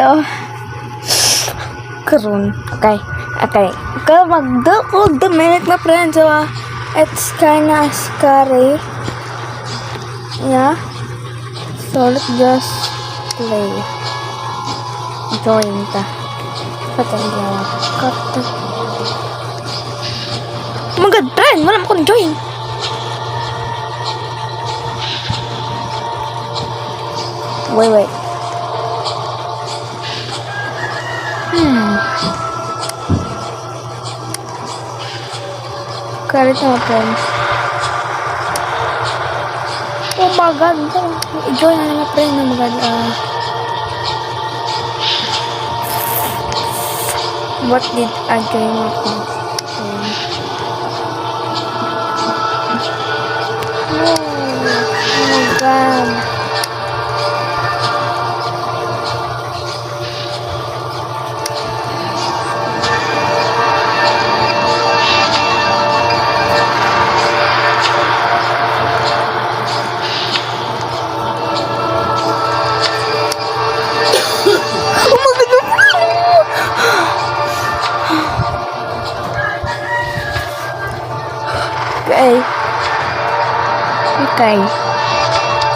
oh. Karon. Okay. Magdakog the minute na friend. So, it's kinda scary. Yeah. So, let's just play. Join ta. Patay niya. Cut. Oh my god, friend! Wala mo kong join. Wait. Karit na friends. Oh my god, i-join na nga friend. Oh my god, what did I join with me? Oh my god.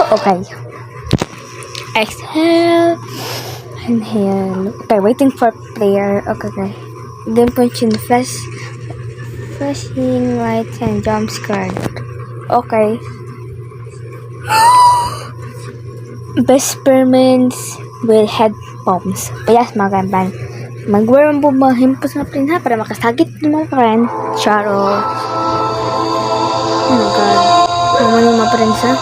Okay. Exhale. Inhale. Okay, waiting for player. Okay. Then punch in flashing lights and jump scare. Okay. Best experiments will head bombs. Payas mga kampan. Mag-wear ang bumahimpos na prin ha para makasagit ng mga friend. Charo. Oh my god. Naman yung mga friends ha.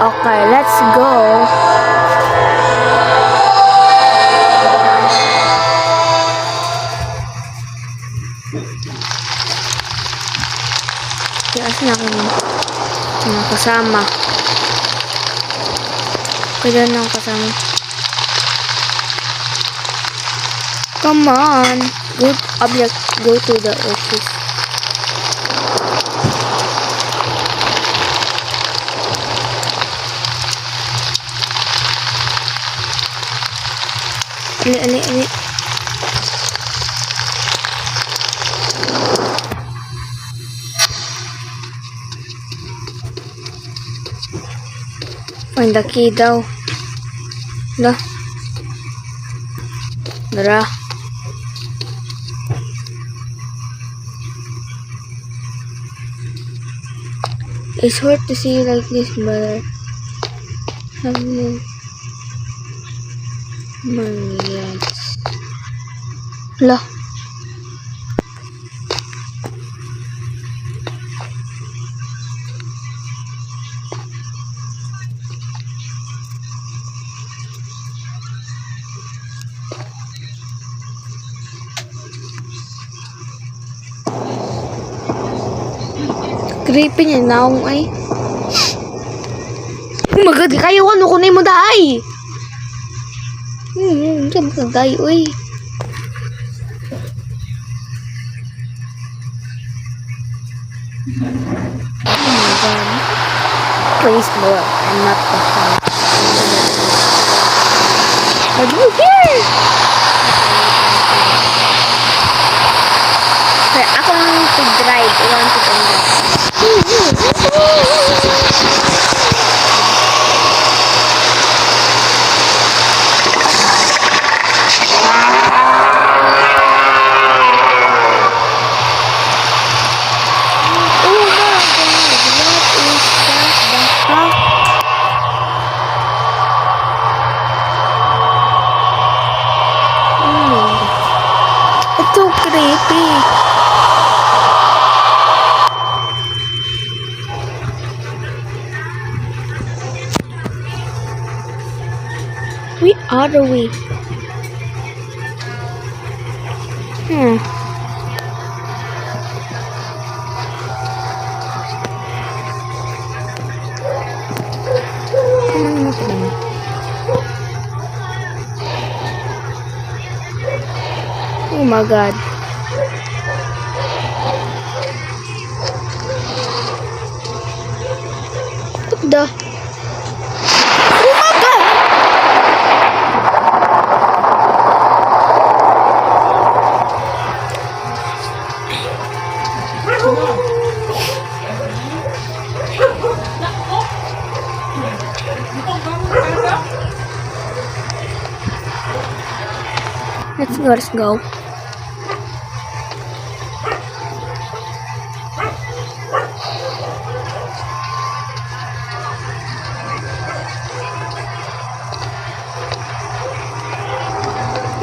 Okay, let's go. Kasi na kasama. Kaya na kasama. Come on. Good object. Go to the office. Ali. Find the key daw. Dara. It's hard to see you like this, but have you yes. Lah. Creepy niya naong ay. Oh my god, kayo ano kunay mo daay. Diyan ka daay uy. Oh my god. Please Lord, I'm not the fan. Are you here? Okay, ako lang to-drive. I want to drive. It's so creepy. Where are we? Oh my god. What the? Oh my god! Let's go.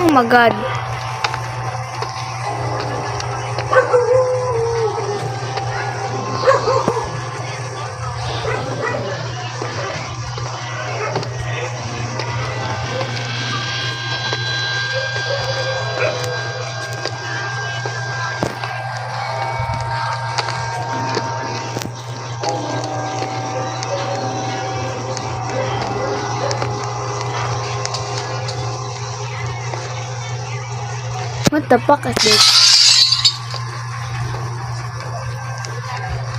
Oh my god. What the fuck is this?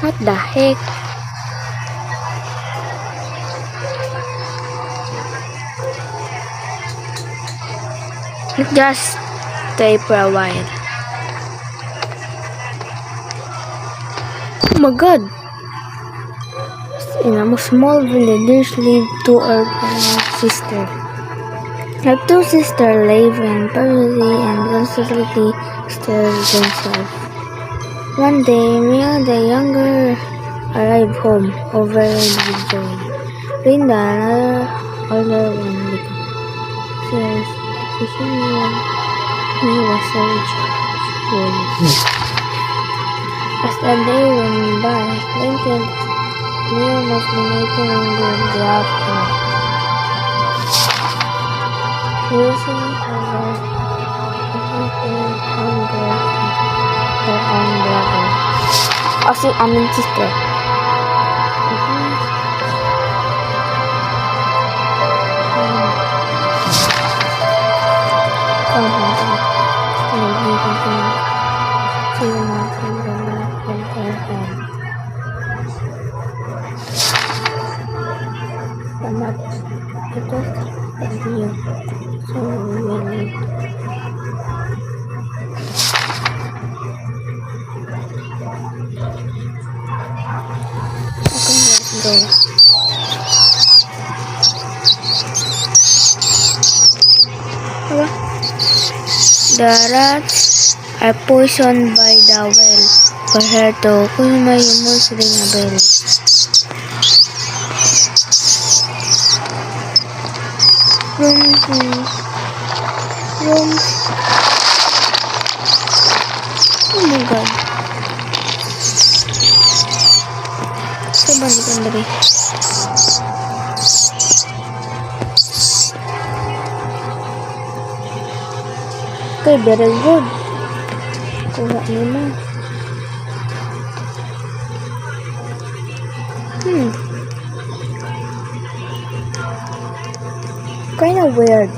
What the heck? Let's just stay for a while. Oh my god! In a small village lived two orphan sisters. Her two sisters live in poverty and constantly starve themselves. One day, Mia the younger arrived home overwhelmed with joy. Linda, another older one, says she knew he was so joyful. As the day went by, Linda Mia was making the afternoon. Using her own brother. Sister. The rats are poisoned by the well for her to may almost ring a bell. Rooms. Oh my god. Balikan dari. Okay, very good. Kuha nila. Kinda weird.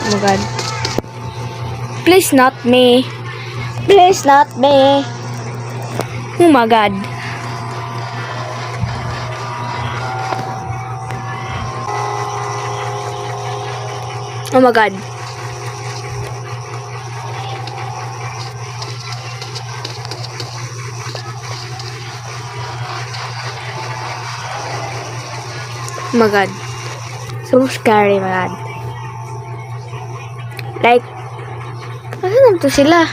Oh my god. Please not me. Please not me. Oh my god. Oh my god. Oh my god. So scary, my god. Like, asan to sila?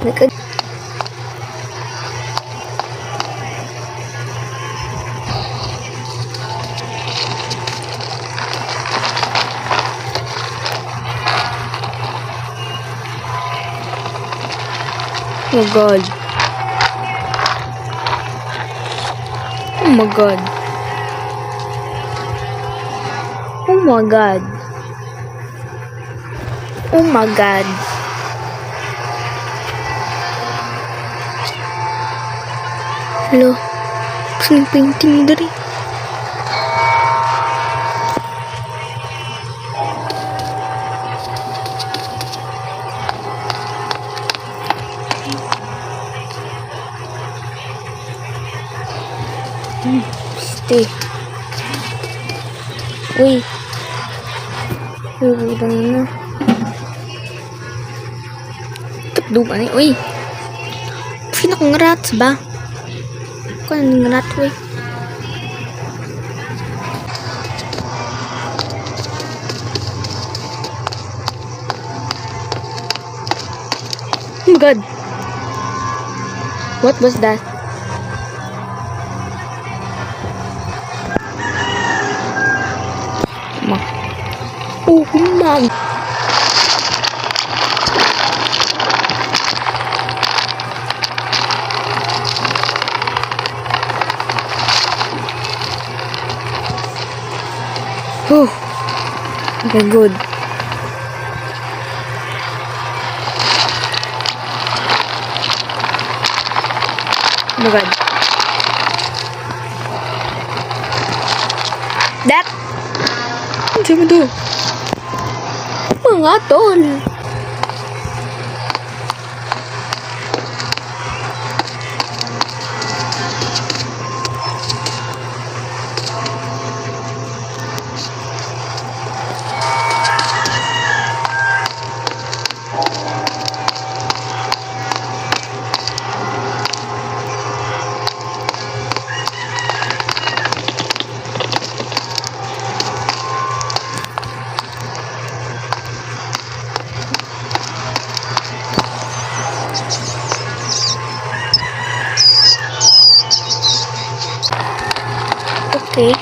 Like, Oh god. Oh my god. Oh my god. Oh my god. Hello. Saan yung painting dari? Stay. Uy. Uy, na. Tukdo ba ni? Uy. Sino kong rats ba? Kung anong rat, uy. Oh my god. What was that? Oh my. Oh. Okay, good. Oh my god. That. Ano ba to? Mga tol. Okay.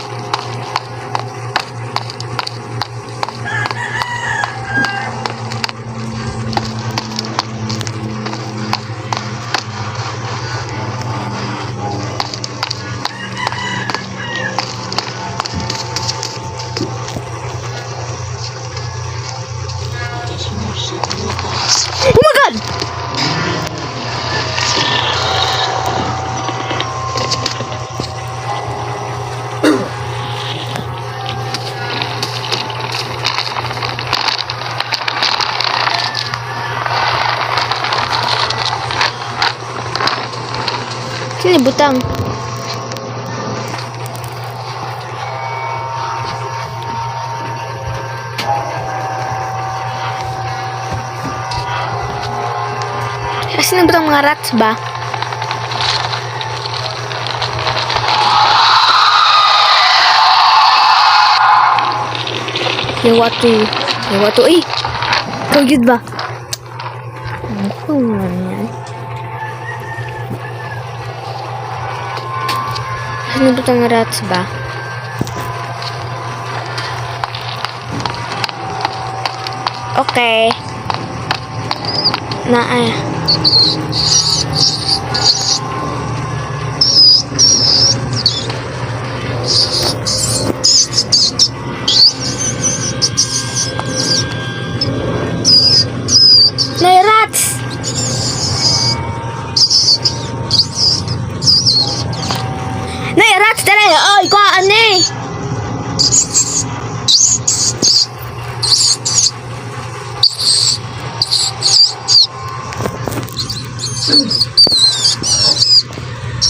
Oh my god! Sini butang. Sini butang mga rats ba? Yung watu eh. Kau yun ba? Ano nga yan? Sini butang rats ba? Okay. Nay rats! Nay rats dali! Oy, kuhaan eh!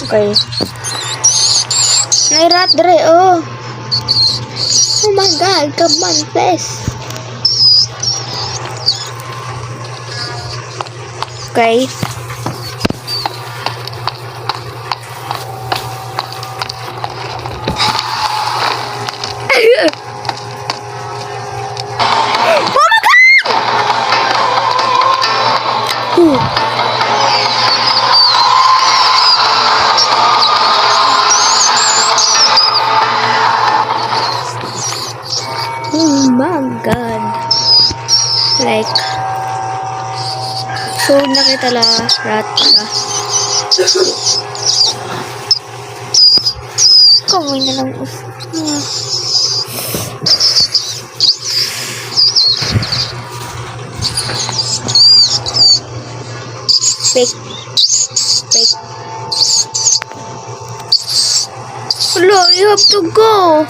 Okay. Nay rat dali, oh! Oh my god, come on, please! Okay. Oh my god! Oh my god. Like So, nakita la rat ka. Kawin na lang Fake. Hello, you have to go.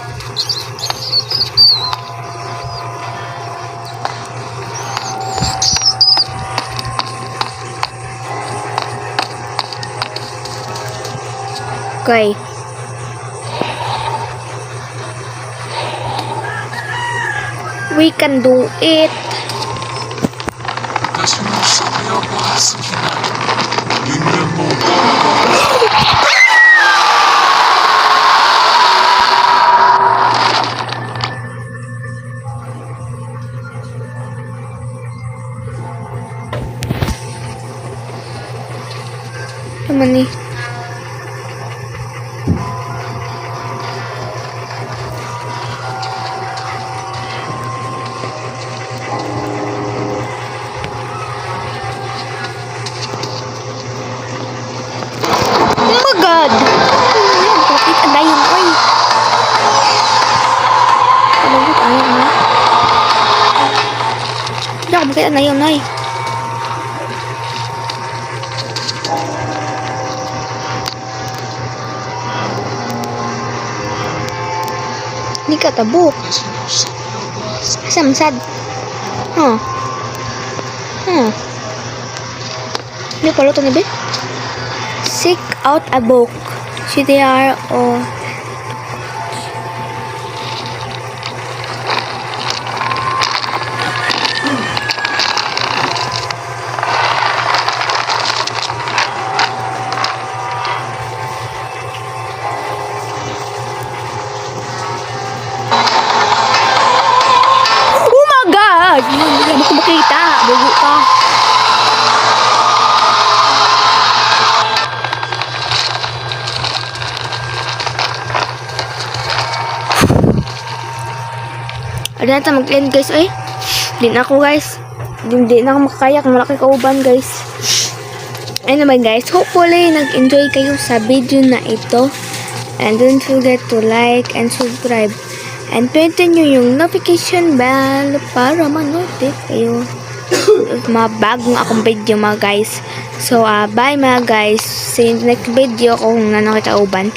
Okay. We can do it. Naman nih. Oh my god! Bakit ang dayon, oy? Palagot, ayaw na. Hindi ako bakit ang dayon, oy. Hindi ka tabuk. Samsad. Huh. Hindi pala ito nibi. Seek out a book. CTR or hindi mo ko makita. Bugo ka. Ada na tayo mag-end guys. Ay, di na ako guys. Di na ako makakaya kung malaki kauban guys. Ayun naman guys. Hopefully nag-enjoy kayo sa video na ito. And don't forget to like and subscribe. And pindutin nyo yung notification bell para ma-notify kayo mga bagong akong video mga guys. So, bye mga guys. See you in the next video kung ano kita uban.